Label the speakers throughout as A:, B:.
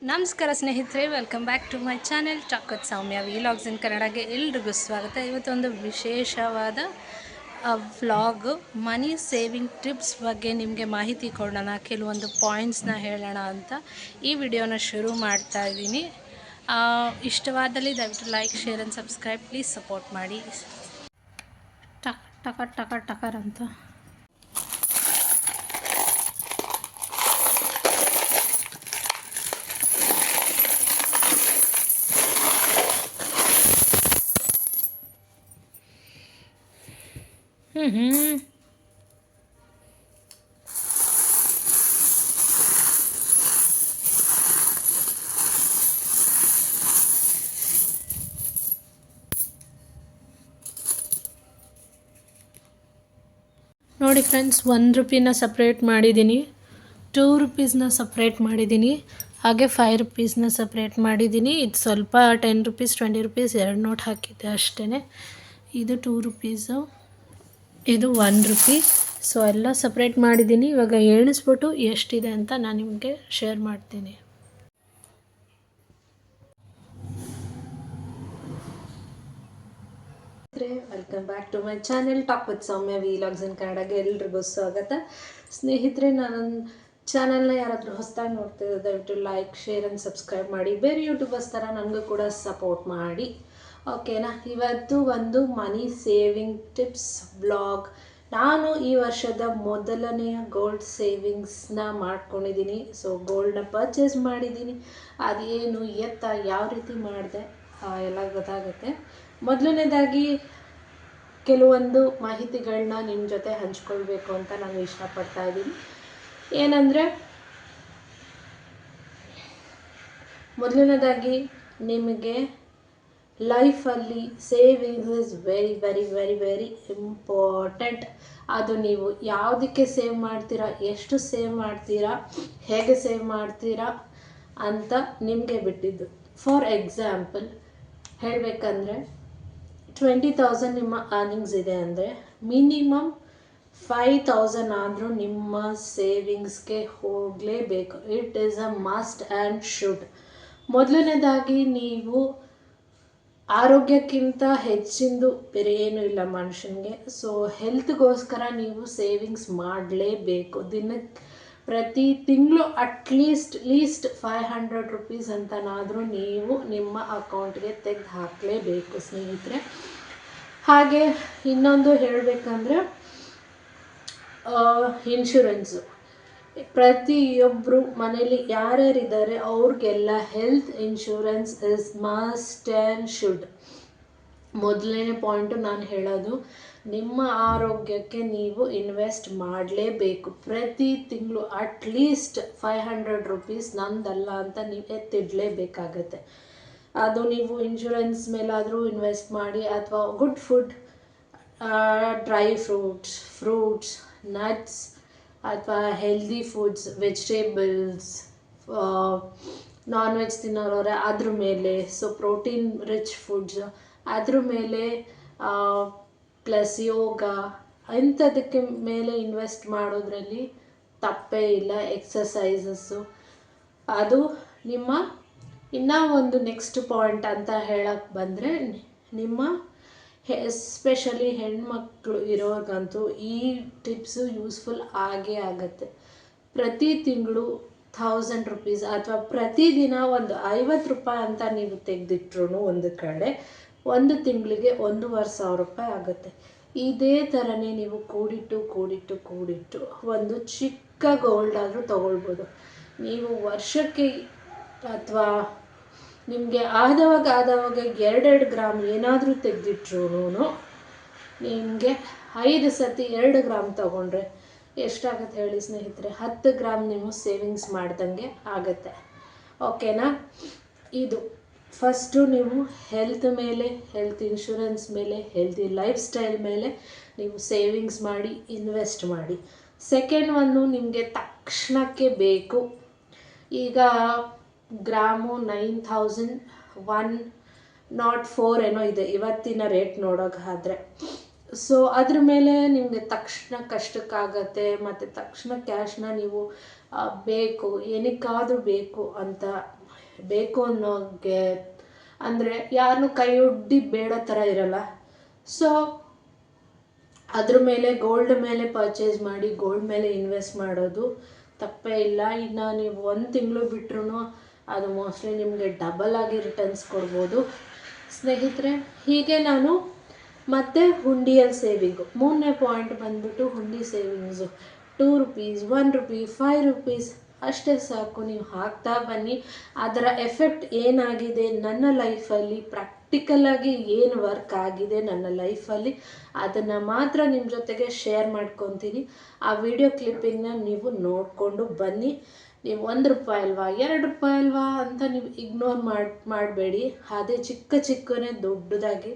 A: ನಮಸ್ಕಾರ ಸ್ನೇಹಿತರೆ, welcome back to my channel talk with Soumya vlogs in ಕನ್ನಡಗೆ ಎಲ್ರಿಗೂ ಸ್ವಾಗತ. ಇವತ್ತೊಂದು ವಿಶೇಷವಾದ ವ್ಲಾಗ್ ಮನಿ ಸೇವಿಂಗ್ ಟಿಪ್ಸ್ ಬಗ್ಗೆ ನಿಮಗೆ ಮಾಹಿತಿ ಕೊಡೋಣ, ಕೆಲವೊಂದು ಪಾಯಿಂಟ್ಸ್ನ ಹೇಳೋಣ ಅಂತ ಈ ವಿಡಿಯೋನ ಶುರು ಮಾಡ್ತಾ ಇದ್ದೀನಿ. ಇಷ್ಟವಾದಲ್ಲಿ ದಯವಿಟ್ಟು like, share and subscribe please support ಮಾಡಿ. ಟಕರ್ ಅಂತ ನೋಡಿ ಫ್ರೆಂಡ್ಸ್, 1 ರೂಪೀನ ಸಪ್ರೇಟ್ ಮಾಡಿದ್ದೀನಿ, 2 ರೂಪೀಸ್ನ ಸಪ್ರೇಟ್ ಮಾಡಿದ್ದೀನಿ, ಹಾಗೆ 5 ರೂಪೀಸ್ನ ಸಪ್ರೇಟ್ ಮಾಡಿದ್ದೀನಿ. ಇದು ಸ್ವಲ್ಪ 10 ರೂಪೀಸ್ 20 ರೂಪೀಸ್ 2 ನೋಟ್ ಹಾಕಿದ್ದೆ ಅಷ್ಟೇ. ಇದು 2 ರೂಪೀಸು, ಇದು 1 ರೂಪೀ. ಸೊ ಎಲ್ಲ ಸಪ್ರೇಟ್ ಮಾಡಿದ್ದೀನಿ. ಇವಾಗ ಎಣಿಸ್ಬಿಟ್ಟು ಎಷ್ಟಿದೆ ಅಂತ ನಾನು ನಿಮಗೆ ಶೇರ್ ಮಾಡ್ತೀನಿ. Welcome back to my channel talk with Soumya vlogs in ಕನ್ನಡಗೆ ಎಲ್ರಿಗೂ ಸ್ವಾಗತ. ಸ್ನೇಹಿತರೆ, ನನ್ನ ಚಾನಲ್ನ ಯಾರಾದರೂ ಹೊಸದಾಗಿ ನೋಡ್ತಿದ್ದರೆ ದಯವಿಟ್ಟು ಲೈಕ್, ಶೇರ್ ಆ್ಯಂಡ್ ಸಬ್ಸ್ಕ್ರೈಬ್ ಮಾಡಿ. ಬೇರೆ ಯೂಟ್ಯೂಬರ್ಸ್ ಥರ ನನಗೂ ಕೂಡ ಸಪೋರ್ಟ್ ಮಾಡಿ, ಓಕೆನಾ. ಇವತ್ತು ಒಂದು ಮನಿ ಸೇವಿಂಗ್ ಟಿಪ್ಸ್ ಬ್ಲಾಗ್. ನಾನು ಈ ವರ್ಷದ ಮೊದಲನೆಯ ಗೋಲ್ಡ್ ಸೇವಿಂಗ್ಸ್ನ ಮಾಡ್ಕೊಂಡಿದ್ದೀನಿ. ಸೊ ಗೋಲ್ಡ್ನ ಪರ್ಚೇಸ್ ಮಾಡಿದ್ದೀನಿ. ಅದೇನು ಎತ್ತ ಯಾವ ರೀತಿ ಮಾಡಿದೆ ಎಲ್ಲ ಗೊತ್ತಾಗುತ್ತೆ. ಮೊದಲನೇದಾಗಿ ಕೆಲವೊಂದು ಮಾಹಿತಿಗಳನ್ನ ನಿಮ್ಮ ಜೊತೆ ಹಂಚ್ಕೊಳ್ಬೇಕು ಅಂತ ನಾನು ಇಷ್ಟಪಡ್ತಾ ಇದ್ದೀನಿ. ಏನಂದರೆ, ಮೊದಲನೇದಾಗಿ ನಿಮಗೆ ಲೈಫಲ್ಲಿ savings is very very very very important. ಅದು ನೀವು ಯಾವುದಕ್ಕೆ ಸೇವ್ ಮಾಡ್ತೀರಾ, ಎಷ್ಟು ಸೇವ್ ಮಾಡ್ತೀರಾ, ಹೇಗೆ ಸೇವ್ ಮಾಡ್ತೀರಾ ಅಂತ ನಿಮಗೆ ಬಿಟ್ಟಿದ್ದು. ಫಾರ್ ಎಕ್ಸಾಂಪಲ್ ಹೇಳಬೇಕಂದ್ರೆ, 20,000 ನಿಮ್ಮ ಅರ್ನಿಂಗ್ಸ್ ಇದೆ ಅಂದರೆ ಮಿನಿಮಮ್ 5,000 ಆದರೂ ನಿಮ್ಮ ಸೇವಿಂಗ್ಸ್ಗೆ ಹೋಗಲೇಬೇಕು. It is a must and should. ಮೊದಲನೇದಾಗಿ ನೀವು ಆರೋಗ್ಯಕ್ಕಿಂತ ಹೆಚ್ಚಿಂದು ಬೇರೆ ಏನೂ ಇಲ್ಲ ಮನುಷ್ಯನಿಗೆ. ಸೊ ಹೆಲ್ತ್ಗೋಸ್ಕರ ನೀವು ಸೇವಿಂಗ್ಸ್ ಮಾಡಲೇಬೇಕು. ದಿನಕ್ಕೆ ಪ್ರತಿ ತಿಂಗಳು ಲೀಸ್ಟ್ 500 ರೂಪೀಸ್ ಅಂತನಾದರೂ ನೀವು ನಿಮ್ಮ ಅಕೌಂಟ್ಗೆ ತೆಗೆದು ಹಾಕಲೇಬೇಕು ಸ್ನೇಹಿತರೆ. ಹಾಗೆ ಇನ್ನೊಂದು ಹೇಳಬೇಕಂದ್ರೆ, ಇನ್ಶೂರೆನ್ಸು. ಪ್ರತಿಯೊಬ್ಬರು ಮನೇಲಿ ಯಾರ್ಯಾರಿದ್ದಾರೆ ಅವ್ರಿಗೆಲ್ಲ health insurance is must and should. ಮೊದಲನೇ ಪಾಯಿಂಟು ನಾನು ಹೇಳೋದು, ನಿಮ್ಮ ಆರೋಗ್ಯಕ್ಕೆ ನೀವು ಇನ್ವೆಸ್ಟ್ ಮಾಡಲೇಬೇಕು. ಪ್ರತಿ ತಿಂಗಳು ಅಟ್ಲೀಸ್ಟ್ 500 ರೂಪೀಸ್ ನಂದಲ್ಲ ಅಂತ ನೀವು ಎತ್ತಿಡಲೇಬೇಕಾಗತ್ತೆ. ಅದು ನೀವು ಇನ್ಶೂರೆನ್ಸ್ ಮೇಲಾದರೂ ಇನ್ವೆಸ್ಟ್ ಮಾಡಿ, ಅಥವಾ good food, dry fruits, nuts, ಅಥವಾ healthy foods, vegetables, non veg ತಿನ್ನೋರವ್ರೆ ಅದ್ರ ಮೇಲೆ, ಸೊ ಪ್ರೋಟೀನ್ ರಿಚ್ ಫುಡ್ಸ್ ಅದ್ರ ಮೇಲೆ, ಪ್ಲಸ್ ಯೋಗ ಇಂಥದಕ್ಕೆ ಮೇಲೆ ಇನ್ವೆಸ್ಟ್ ಮಾಡೋದ್ರಲ್ಲಿ ತಪ್ಪೇ ಇಲ್ಲ. ಎಕ್ಸಸೈಸಸ್ಸು ಅದು ನಿಮ್ಮ. ಇನ್ನೂ ಒಂದು ನೆಕ್ಸ್ಟ್ ಪಾಯಿಂಟ್ ಅಂತ ಹೇಳಕ್ಕೆ ಬಂದರೆ, ನಿಮ್ಮ ಎಸ್ಪೆಷಲಿ ಹೆಣ್ಮಕ್ಳು ಇರೋರ್ಗಂತೂ ಈ ಟಿಪ್ಸು ಯೂಸ್ಫುಲ್ ಆಗೇ ಆಗುತ್ತೆ. ಪ್ರತಿ ತಿಂಗಳು 1000 ರೂಪೀಸ್ ಅಥವಾ ಪ್ರತಿದಿನ ಒಂದು 50 ರೂಪಾಯಿ ಅಂತ ನೀವು ತೆಗೆದಿಟ್ರು ಒಂದು ಕಡೆ, ಒಂದು ತಿಂಗಳಿಗೆ 1,500 ರೂಪಾಯಿ ಆಗುತ್ತೆ. ಇದೇ ಥರನೇ ನೀವು ಕೂಡಿಟ್ಟು ಒಂದು ಚಿಕ್ಕ ಗೋಲ್ಡ್ ಆದರೂ ತೊಗೊಳ್ಬೋದು. ನೀವು ವರ್ಷಕ್ಕೆ ಅಥವಾ ನಿಮಗೆ ಆದವಾಗ 2 ಗ್ರಾಮ್ ಏನಾದರೂ ತೆಗೆದಿಟ್ರು ನಿಮಗೆ 5 ಸತಿ 2 ಗ್ರಾಮ್ ತೊಗೊಂಡ್ರೆ ಎಷ್ಟಾಗುತ್ತೆ ಹೇಳಿ ಸ್ನೇಹಿತರೆ? 10 ಗ್ರಾಮ್ ನೀವು ಸೇವಿಂಗ್ಸ್ ಮಾಡ್ದಂಗೆ ಆಗುತ್ತೆ, ಓಕೆನಾ. ಇದು ಫಸ್ಟು ನೀವು ಹೆಲ್ತ್ ಮೇಲೆ, ಹೆಲ್ತ್ ಇನ್ಶೂರೆನ್ಸ್ ಮೇಲೆ, ಹೆಲ್ತಿ ಲೈಫ್ ಸ್ಟೈಲ್ ಮೇಲೆ ನೀವು ಸೇವಿಂಗ್ಸ್ ಮಾಡಿ, ಇನ್ವೆಸ್ಟ್ ಮಾಡಿ. ಸೆಕೆಂಡ್ ಒಂದು ನಿಮಗೆ ತಕ್ಷಣಕ್ಕೆ ಬೇಕು. ಈಗ ಗ್ರಾಮು 9,104 ಏನೋ ಇದೆ ಇವತ್ತಿನ ರೇಟ್ ನೋಡೋಕ್ಕಾದರೆ. ಸೊ ಅದ್ರ ಮೇಲೆ ನಿಮಗೆ ತಕ್ಷಣ ಕಷ್ಟಕ್ಕಾಗತ್ತೆ, ಮತ್ತು ತಕ್ಷಣ ಕ್ಯಾಶ್ನ ನೀವು ಬೇಕು ಏನಕ್ಕಾದರೂ ಬೇಕು ಅಂತ ಬೇಕು ಅನ್ನೋಗೆ ಅಂದರೆ ಯಾರನ್ನೂ ಕೈ ಒಡ್ಡಿ ಬೇಡ ಥರ ಇರಲ್ಲ. ಸೊ ಅದ್ರ ಮೇಲೆ ಗೋಲ್ಡ್ ಮೇಲೆ ಪರ್ಚೇಸ್ ಮಾಡಿ ಗೋಲ್ಡ್ ಮೇಲೆ ಇನ್ವೆಸ್ಟ್ ಮಾಡೋದು ತಪ್ಪೇ ಇಲ್ಲ. ಇನ್ನು ನೀವು 1 ತಿಂಗಳು ಬಿಟ್ರೂ ಅದು ಮೋಸ್ಟ್ಲಿ ನಿಮಗೆ ಡಬಲ್ ಆಗಿ ರಿಟರ್ನ್ಸ್ ಕೊಡ್ಬೋದು ಸ್ನೇಹಿತರೆ. ಹೀಗೆ ನಾನು ಮತ್ತು ಹುಂಡಿಯಲ್ಲಿ ಸೇವಿಂಗು 3ನೇ ಪಾಯಿಂಟ್ ಬಂದ್ಬಿಟ್ಟು ಹುಂಡಿ ಸೇವಿಂಗ್ಸು. 2 ರೂಪೀಸ್, 1 ರೂಪಿ, 5 ರೂಪೀಸ್ ಅಷ್ಟೇ ಸಾಕು, ನೀವು ಹಾಕ್ತಾ ಬನ್ನಿ. ಅದರ ಎಫೆಕ್ಟ್ ಏನಾಗಿದೆ ನನ್ನ ಲೈಫಲ್ಲಿ, ಪ್ರಾಕ್ಟಿಕಲಾಗಿ ಏನು ವರ್ಕ್ ಆಗಿದೆ ನನ್ನ ಲೈಫಲ್ಲಿ, ಅದನ್ನು ಮಾತ್ರ ನಿಮ್ಮ ಜೊತೆಗೆ ಶೇರ್ ಮಾಡ್ಕೊತೀನಿ. ಆ ವಿಡಿಯೋ ಕ್ಲಿಪ್ಪಿಂಗ್ನ ನೀವು ನೋಡಿಕೊಂಡು ಬನ್ನಿ. ನೀವು 1 ರೂಪಾಯಿ ಅಲ್ವಾ, 2 ರೂಪಾಯಿ ಅಲ್ವಾ ಅಂತ ನೀವು ಇಗ್ನೋರ್ ಮಾಡಬೇಡಿ. ಅದೇ ಚಿಕ್ಕನೇ ದೊಡ್ಡದಾಗಿ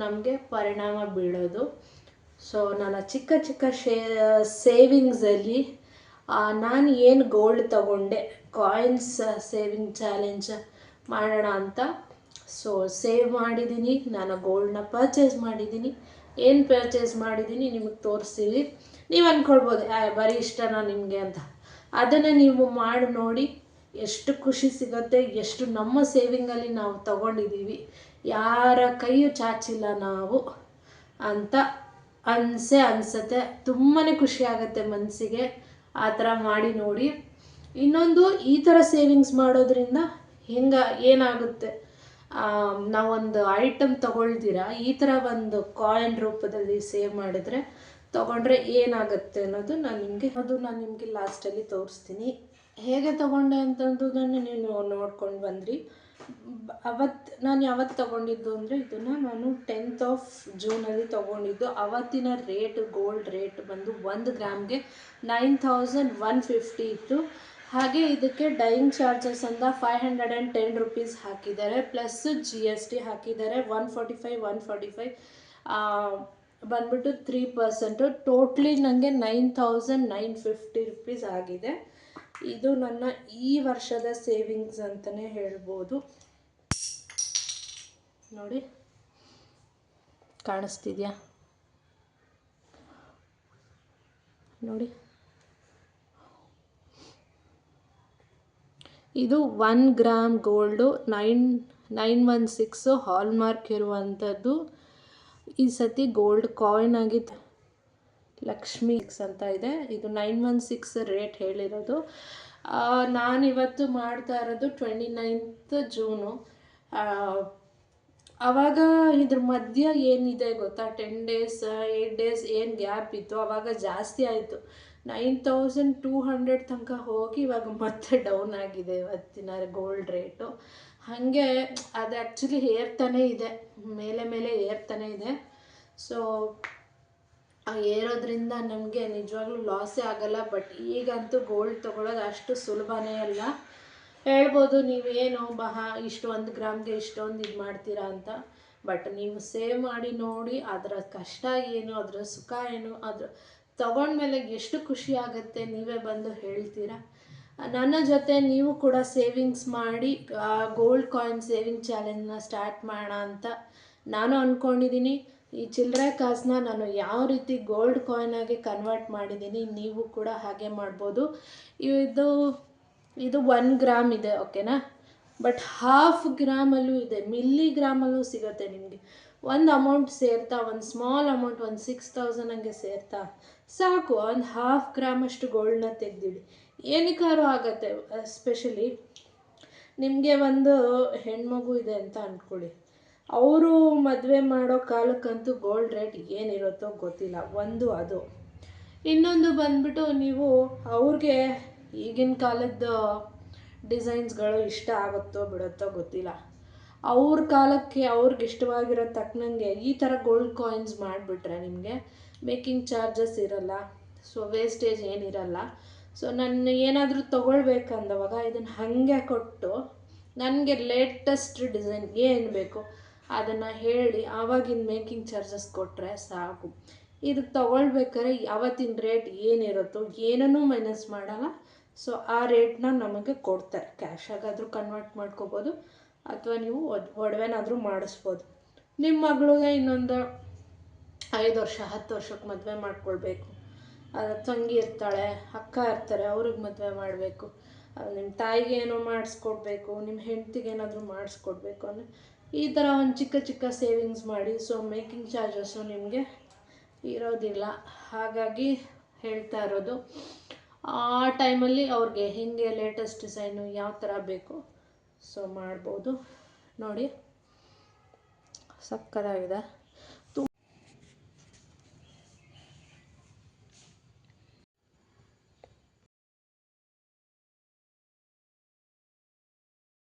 A: ನಮಗೆ ಪರಿಣಾಮ ಬೀಳೋದು. ಸೊ ನನ್ನ ಚಿಕ್ಕ ಸೇವಿಂಗ್ಸಲ್ಲಿ ನಾನು ಏನು ಗೋಲ್ಡ್ ತಗೊಂಡೆ, ಕಾಯಿನ್ಸ್ ಸೇವಿಂಗ್ ಚಾಲೆಂಜ್ ಮಾಡೋಣ ಅಂತ ಸೊ ಸೇವ್ ಮಾಡಿದ್ದೀನಿ. ನಾನು ಗೋಲ್ಡ್ನ ಪರ್ಚೇಸ್ ಮಾಡಿದ್ದೀನಿ. ಏನು ಪರ್ಚೇಸ್ ಮಾಡಿದ್ದೀನಿ ನಿಮಗೆ ತೋರಿಸ್ತೀನಿ. ನೀವು ಅಂದ್ಕೊಳ್ಬೋದು ಬರೀ ಇಷ್ಟನಾ ನಿಮಗೆ ಅಂತ. ಅದನ್ನು ನೀವು ಮಾಡಿ ನೋಡಿ, ಎಷ್ಟು ಖುಷಿ ಸಿಗುತ್ತೆ, ಎಷ್ಟು ನಮ್ಮ ಸೇವಿಂಗಲ್ಲಿ ನಾವು ತಗೊಂಡಿದ್ದೀವಿ, ಯಾರ ಕೈಯೂ ಚಾಚಿಲ್ಲ ನಾವು ಅಂತ ಅನಿಸುತ್ತೆ. ತುಂಬಾ ಖುಷಿ ಆಗುತ್ತೆ ಮನಸ್ಸಿಗೆ ಆ ಥರ ಮಾಡಿ ನೋಡಿ. ಇನ್ನೊಂದು, ಈ ಥರ ಸೇವಿಂಗ್ಸ್ ಮಾಡೋದ್ರಿಂದ ಏನಾಗುತ್ತೆ, ನಾವೊಂದು ಐಟಮ್ ತೊಗೊಳ್ತೀರಾ ಈ ಥರ ಒಂದು ಕಾಯಿನ್ ರೂಪದಲ್ಲಿ ಸೇವ್ ಮಾಡಿದ್ರೆ ತೊಗೊಂಡ್ರೆ ಏನಾಗುತ್ತೆ ಅನ್ನೋದು ನಾನು ನಿಮಗೆ ಲಾಸ್ಟಲ್ಲಿ ತೋರಿಸ್ತೀನಿ. ಹೇಗೆ ತೊಗೊಂಡೆ ಅಂತಂದುದನ್ನು ನೀವು ನೋಡ್ಕೊಂಡು ಬಂದ್ರಿ. ನಾನು ಯಾವತ್ತು ತೊಗೊಂಡಿದ್ದು ಅಂದರೆ ಇದನ್ನು ನಾನು 10th of June ತೊಗೊಂಡಿದ್ದು. ಅವತ್ತಿನ ಗೋಲ್ಡ್ ರೇಟ್ ಬಂದು 1 ಗ್ರಾಮ್ಗೆ 9150 ಇತ್ತು. ಹಾಗೆ ಇದಕ್ಕೆ ಡೈಯಿಂಗ್ ಚಾರ್ಜಸ್ ಅಂತ 510 ರೂಪೀಸ್ ಹಾಕಿದ್ದಾರೆ, ಪ್ಲಸ್ GST ಹಾಕಿದ್ದಾರೆ 145 ಬಂದ್ಬಿಟ್ಟು 3%. ಟೋಟ್ಲಿ ನನಗೆ 9950 ರೂಪೀಸ್ ಆಗಿದೆ. ಇದು ನನ್ನ ಈ ವರ್ಷದ ಸೇವಿಂಗ್ಸ್ ಅಂತಲೇ ಹೇಳ್ಬೋದು. ನೋಡಿ, ಕಾಣಿಸ್ತಿದ್ಯಾ ನೋಡಿ, ಇದು 1 ಗ್ರಾಮ್ ಗೋಲ್ಡು 916 ಹಾಲ್ಮಾರ್ಕ್ ಇರುವಂಥದ್ದು. ಈ ಸತಿ ಗೋಲ್ಡ್ ಕಾಯಿನ್ ಆಗಿತ್ತು, ಲಕ್ಷ್ಮಿ ಅಂತ ಇದೆ. ಇದು 916 ರೇಟ್ ಹೇಳಿರೋದು. ನಾನಿವತ್ತು ಮಾಡ್ತಾ ಇರೋದು 29th June. ಆವಾಗ ಇದ್ರ ಮಧ್ಯ ಏನಿದೆ ಗೊತ್ತಾ, 10 days 8 days ಏನು ಗ್ಯಾಪ್ ಇತ್ತು, ಆವಾಗ ಜಾಸ್ತಿ ಆಯಿತು. 9200 ತನಕ ಹೋಗಿ ಇವಾಗ ಮತ್ತೆ ಡೌನ್ ಆಗಿದೆ ಇವತ್ತಿನ ಗೋಲ್ಡ್ ರೇಟು. ಹಾಗೆ ಅದು ಆ್ಯಕ್ಚುಲಿ ಏರ್ತಾನೇ ಇದೆ, ಮೇಲೆ ಏರ್ತಾನೇ ಇದೆ. ಸೊ ಏರೋದ್ರಿಂದ ನಮಗೆ ನಿಜವಾಗ್ಲೂ ಲಾಸೇ ಆಗಲ್ಲ. ಬಟ್ ಈಗಂತೂ ಗೋಲ್ಡ್ ತೊಗೊಳೋದು ಅಷ್ಟು ಸುಲಭನೇ ಅಲ್ಲ. ಹೇಳ್ಬೋದು ನೀವೇನು ಇಷ್ಟು 1 ಗ್ರಾಮ್ಗೆ ಇಷ್ಟೊಂದು ಇದು ಮಾಡ್ತೀರಾ ಅಂತ. ಬಟ್ ನೀವು ಸೇವ್ ಮಾಡಿ ನೋಡಿ, ಅದರ ಕಷ್ಟ ಏನು, ಅದರ ಸುಖ ಏನು, ಅದ್ರ ತೊಗೊಂಡ್ಮೇಲೆ ಎಷ್ಟು ಖುಷಿ ಆಗುತ್ತೆ ನೀವೇ ಬಂದು ಹೇಳ್ತೀರಾ. ನನ್ನ ಜೊತೆ ನೀವು ಕೂಡ ಸೇವಿಂಗ್ಸ್ ಮಾಡಿ ಗೋಲ್ಡ್ ಕಾಯಿನ್ ಸೇವಿಂಗ್ ಚಾಲೆಂಜ್ನ ಸ್ಟಾರ್ಟ್ ಮಾಡೋಣ ಅಂತ ನಾನು ಅಂದ್ಕೊಂಡಿದ್ದೀನಿ. ಈ ಚಿಲ್ಲರೆ ಕಾಸನ್ನ ನಾನು ಯಾವ ರೀತಿ ಗೋಲ್ಡ್ ಕಾಯಿನಾಗಿ ಕನ್ವರ್ಟ್ ಮಾಡಿದ್ದೀನಿ, ನೀವು ಕೂಡ ಹಾಗೆ ಮಾಡ್ಬೋದು. ಇದು 1 ಗ್ರಾಮ್ ಇದೆ, ಓಕೆನಾ. ಬಟ್ 1/2 ಗ್ರಾಮಲ್ಲೂ ಇದೆ, ಮಿಲ್ಲಿಗ್ರಾಮಲ್ಲೂ ಸಿಗುತ್ತೆ ನಿಮಗೆ. ಒಂದು ಅಮೌಂಟ್ ಸೇರ್ತಾ, ಒಂದು ಸ್ಮಾಲ್ ಅಮೌಂಟ್, ಒಂದು 6000 ಹಂಗೆ ಸೇರ್ತಾ ಸಾಕು, ಒಂದು 1/2 ಗ್ರಾಮಷ್ಟು ಗೋಲ್ಡನ್ನ ತೆಗೆದಿಡಿ, ಏನಕ್ಕಾದ್ರೂ ಆಗುತ್ತೆ. ಎಸ್ಪೆಷಲಿ ನಿಮಗೆ ಒಂದು ಹೆಣ್ಮಗು ಇದೆ ಅಂತ ಅಂದ್ಕೊಳ್ಳಿ, ಅವರು ಮದುವೆ ಮಾಡೋ ಕಾಲಕ್ಕಂತೂ ಗೋಲ್ಡ್ ರೇಟ್ ಏನಿರುತ್ತೋ ಗೊತ್ತಿಲ್ಲ. ಒಂದು ಅದು. ಇನ್ನೊಂದು ಬಂದ್ಬಿಟ್ಟು ನೀವು ಅವ್ರಿಗೆ ಈಗಿನ ಕಾಲದ ಡಿಸೈನ್ಸ್ಗಳು ಇಷ್ಟ ಆಗುತ್ತೋ ಬಿಡುತ್ತೋ ಗೊತ್ತಿಲ್ಲ. ಅವ್ರ ಕಾಲಕ್ಕೆ ಅವ್ರಿಗೆ ಇಷ್ಟವಾಗಿರೋ ತಕ್ಕನಂಗೆ ಈ ಥರ ಗೋಲ್ಡ್ ಕಾಯಿನ್ಸ್ ಮಾಡಿಬಿಟ್ರೆ ನಿಮಗೆ ಮೇಕಿಂಗ್ ಚಾರ್ಜಸ್ ಇರಲ್ಲ, ಸೊ ವೇಸ್ಟೇಜ್ ಏನಿರಲ್ಲ. ಸೊ ನಾನು ಏನಾದರೂ ತೊಗೊಳ್ಬೇಕಂದವಾಗ ಇದನ್ನು ಹಾಗೆ ಕೊಟ್ಟು ನನಗೆ ಲೇಟೆಸ್ಟ್ ಡಿಸೈನ್ ಏನು ಬೇಕು ಅದನ್ನು ಹೇಳಿ ಆವಾಗಿನ ಮೇಕಿಂಗ್ ಚಾರ್ಜಸ್ ಕೊಟ್ಟರೆ ಸಾಕು. ಇದಕ್ಕೆ ತೊಗೊಳ್ಬೇಕಾದ್ರೆ ಯಾವತ್ತಿನ ರೇಟ್ ಏನಿರುತ್ತೋ ಏನನ್ನೂ ಮೈನಸ್ ಮಾಡಲ್ಲ. ಸೊ ಆ ರೇಟ್ನ ನಮಗೆ ಕೊಡ್ತಾರೆ. ಕ್ಯಾಶಾಗಾದರೂ ಕನ್ವರ್ಟ್ ಮಾಡ್ಕೋಬೋದು, ಅಥವಾ ನೀವು ಒಡವೆನಾದರೂ ಮಾಡಿಸ್ಬೋದು. ನಿಮ್ಮ ಮಗಳಿಗೆ ಇನ್ನೊಂದು 5 ವರ್ಷ 10 ವರ್ಷಕ್ಕೆ ಮದುವೆ ಮಾಡ್ಕೊಳ್ಬೇಕು, ತಂಗಿ ಇರ್ತಾಳೆ, ಅಕ್ಕ ಇರ್ತಾರೆ, ಅವ್ರಿಗೆ ಮದುವೆ ಮಾಡಬೇಕು, ನಿಮ್ಮ ತಾಯಿಗೆ ಏನೋ ಮಾಡಿಸ್ಕೊಡ್ಬೇಕು, ನಿಮ್ಮ ಹೆಂಡ್ತಿಗೆ ಏನಾದರೂ ಮಾಡಿಸ್ಕೊಡ್ಬೇಕು ಅಂದರೆ ಈ ಥರ ಒಂದು ಚಿಕ್ಕ ಚಿಕ್ಕ ಸೇವಿಂಗ್ಸ್ ಮಾಡಿ. ಸೊ ಮೇಕಿಂಗ್ ಚಾರ್ಜಸ್ಸು ನಿಮಗೆ ಇರೋದಿಲ್ಲ. ಹಾಗಾಗಿ ಹೇಳ್ತಾ ಇರೋದು, ಆ ಟೈಮಲ್ಲಿ ಅವ್ರಿಗೆ ಹೇಗೆ ಲೇಟೆಸ್ಟ್ ಡಿಸೈನು ಯಾವ ಥರ ಬೇಕು ಸೊ ಮಾಡ್ಬೋದು. ನೋಡಿ ಸಕ್ಕತ್ತಾಗಿದೆ.